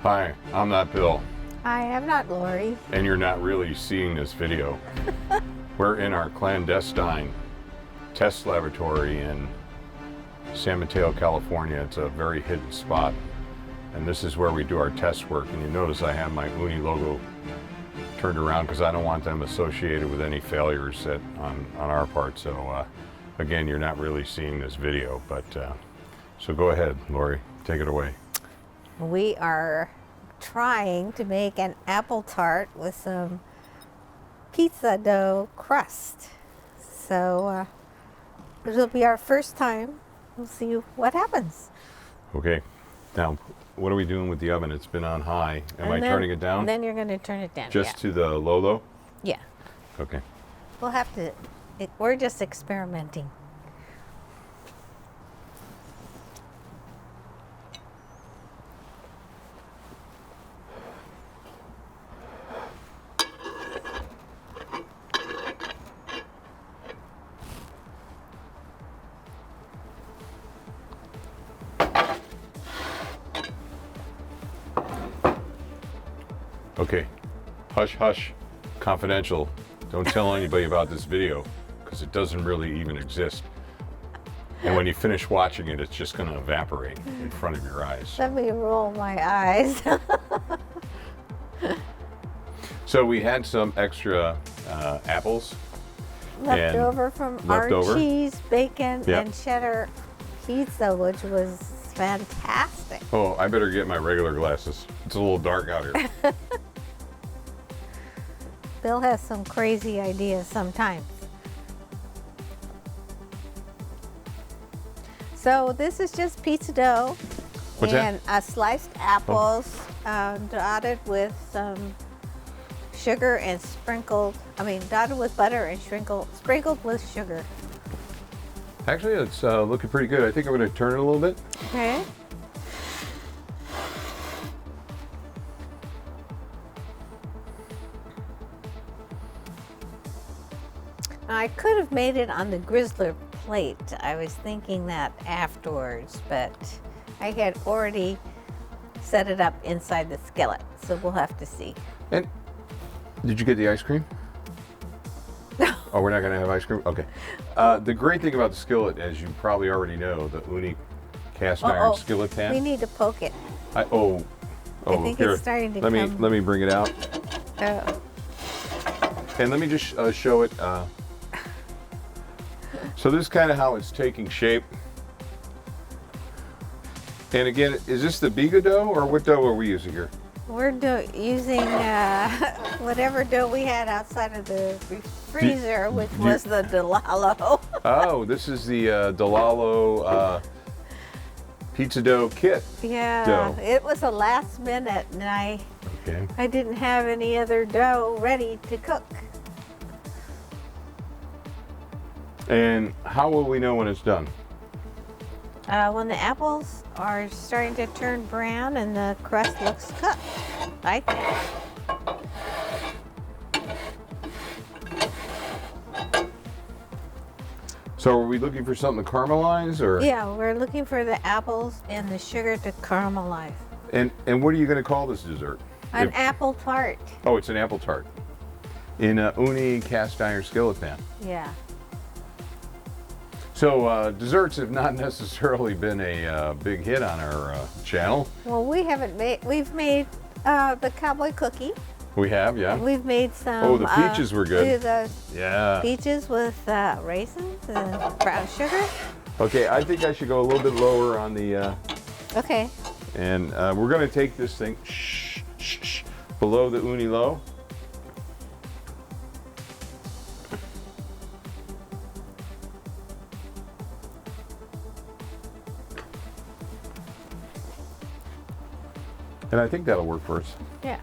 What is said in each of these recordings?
Hi, I'm not Bill. Hi, I'm not Lori. And you're not really seeing this video. We're in our Clandestine test laboratory in San Mateo, California. It's a very hidden spot. And this is where we do our test work. And you notice I have my Ooni logo turned around because I don't want them associated with any failures on our part. So again, you're not really seeing this video, but so go ahead, Lori, take it away. We are trying to make an apple tart with some pizza dough crust. So this will be our first time. We'll see what happens. Okay, now what are we doing with the oven? It's been on high. Am I turning it down? Then you're going to turn it down. Just to the low low? Yeah. Okay. We'll have to, we're just experimenting. Okay, hush hush, confidential. Don't tell anybody about this video because it doesn't really even exist. And when you finish watching it, it's just going to evaporate in front of your eyes. Let me roll my eyes. So we had some extra apples. Left over from our cheese, bacon, and cheddar pizza, which was fantastic. Oh, I better get my regular glasses. It's a little dark out here. Bill has some crazy ideas sometimes. So this is just pizza dough. What's and sliced apples dotted with some sugar and dotted with butter and sprinkled with sugar. Actually, it's looking pretty good. I think I'm going to turn it a little bit. Okay. I could have made it on the Grizzler plate. I was thinking that afterwards, but I had already set it up inside the skillet, so we'll have to see. And did you get the ice cream? No. Oh, we're not going to have ice cream? Okay. The great thing about the skillet, as you probably already know, the Ooni cast iron skillet pan. We need to poke it. I think here, it's starting to let me bring it out. Oh. And let me just show it. So this is kind of how it's taking shape. And again, is this the Biga dough, or what dough are we using here? We're using whatever dough we had outside of the freezer, which was the DeLallo. Oh, this is the DeLallo Pizza Dough Kit. Yeah, dough. It was a last minute, and I didn't have any other dough ready to cook. And how will we know when it's done? When the apples are starting to turn brown and the crust looks cooked, I think. So are we looking for something to caramelize, or? Yeah, we're looking for the apples and the sugar to caramelize. And what are you going to call this dessert? An apple tart. Oh, it's an apple tart in a Ooni cast iron skillet pan. Yeah. So desserts have not necessarily been a big hit on our channel. Well, we've made the cowboy cookie. We have, yeah. We've made some. Oh, the peaches were good. Yeah. Peaches with raisins and brown sugar. Okay, I think I should go a little bit lower on the. Okay. And we're going to take this thing below the Ooni low. And I think that'll work for us. Yeah.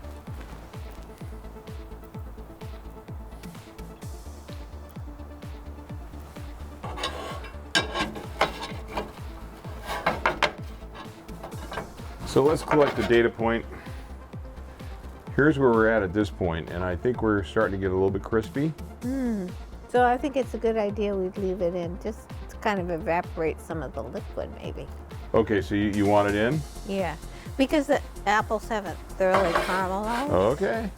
So let's collect a data point. Here's where we're at this point, and I think we're starting to get a little bit crispy. So I think it's a good idea we'd leave it in just to kind of evaporate some of the liquid maybe. Okay, so you want it in? Yeah. Because the apples haven't thoroughly caramelized. Okay.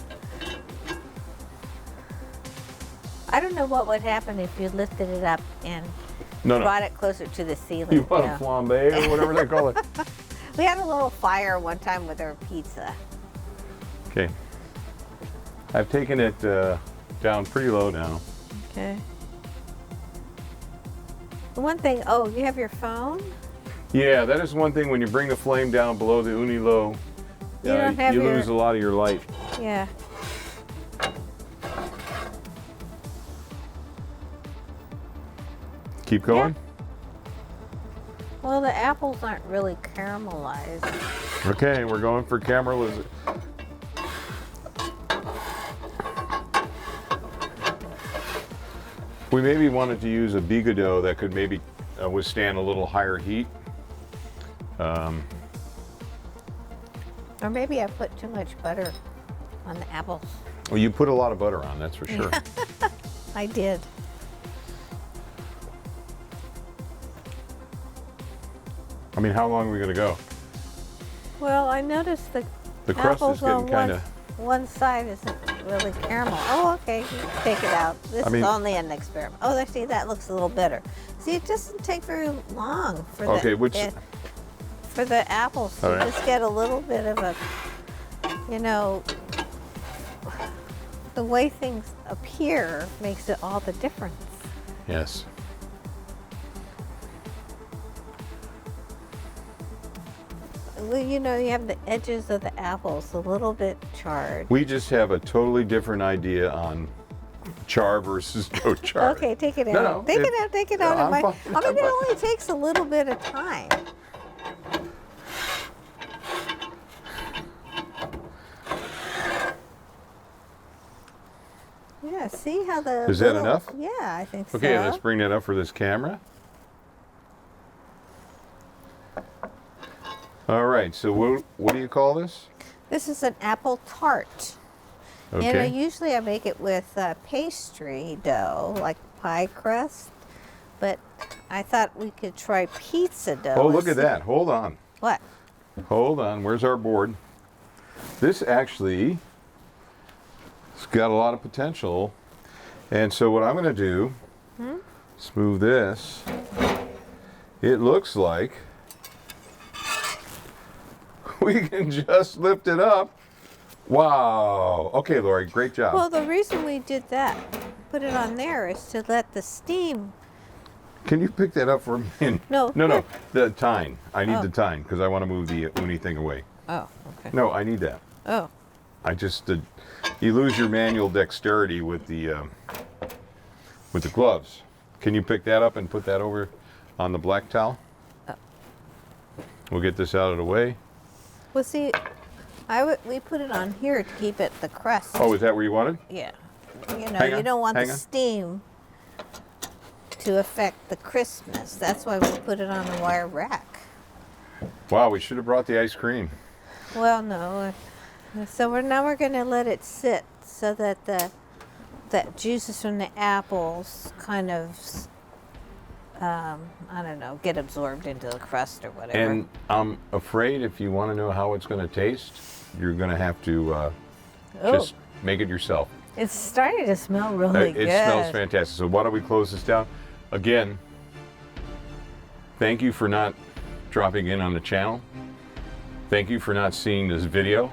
I don't know what would happen if you lifted it up and No, brought it closer to the ceiling. You want a flambe or whatever they call it? We had a little fire one time with our pizza. Okay. I've taken it down pretty low now. Okay. The one thing, oh, you have your phone? Yeah, that is one thing when you bring the flame down below the Ooni low, you lose a lot of your light. Yeah. Keep going? Yeah. Well, the apples aren't really caramelized. Okay, we're going for caramelization. We maybe wanted to use a Biga dough that could maybe withstand a little higher heat. Or maybe I put too much butter on the apples. Well, you put a lot of butter on, that's for sure. I did. I mean, how long are we going to go? Well, I noticed the crust apples is getting on kind of... one side isn't really caramel. Oh, okay, you can take it out. This is only an experiment. Oh, actually, that looks a little better. See, it doesn't take very long for for the apples to just get a little bit of a, you know, the way things appear makes it all the difference. Yes. Well, you know, you have the edges of the apples a little bit charred. We just have a totally different idea on char versus no char. Okay, take it out. No, take it out. Take it out. I'm fine. I mean, it only takes a little bit of time. Yeah, see how the Is that enough? Yeah, I think so. Okay, let's bring that up for this camera. All right, so what do you call this? This is an apple tart. Okay. And usually I make it with pastry dough, like pie crust. But I thought we could try pizza dough. Oh, look at that. Hold on. What? Hold on. Where's our board? This actually has got a lot of potential. And so what I'm going to do, smooth this. It looks like we can just lift it up. Wow. Okay, Lori, great job. Well, the reason we did that, put it on there, is to let the steam. Can you pick that up for me? No. No. The tine. I need the tine because I want to move the Ooni thing away. Oh, okay. No, I need that. Oh. I just did. You lose your manual dexterity with the gloves. Can you pick that up and put that over on the black towel? We'll get this out of the way. Well, see, we put it on here to keep it the crust. Oh, is that where you wanted? Yeah. You know, you don't want the steam to affect the crispness. That's why we put it on the wire rack. Wow, we should have brought the ice cream. Well, no. So now we're going to let it sit so that that juices from the apples kind of, I don't know, get absorbed into the crust or whatever. And I'm afraid if you want to know how it's going to taste, you're going to have to just make it yourself. It's starting to smell really good. It smells fantastic. So why don't we close this down? Again, thank you for not dropping in on the channel. Thank you for not seeing this video.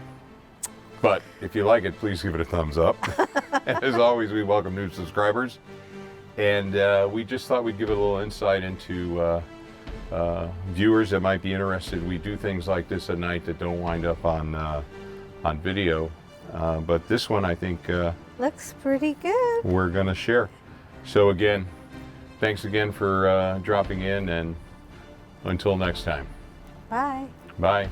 But if you like it, please give it a thumbs up. And as always, we welcome new subscribers. And we just thought we'd give a little insight into viewers that might be interested. We do things like this at night that don't wind up on video. But this one, I think, looks pretty good. We're going to share. So again, thanks again for dropping in, and until next time. Bye. Bye.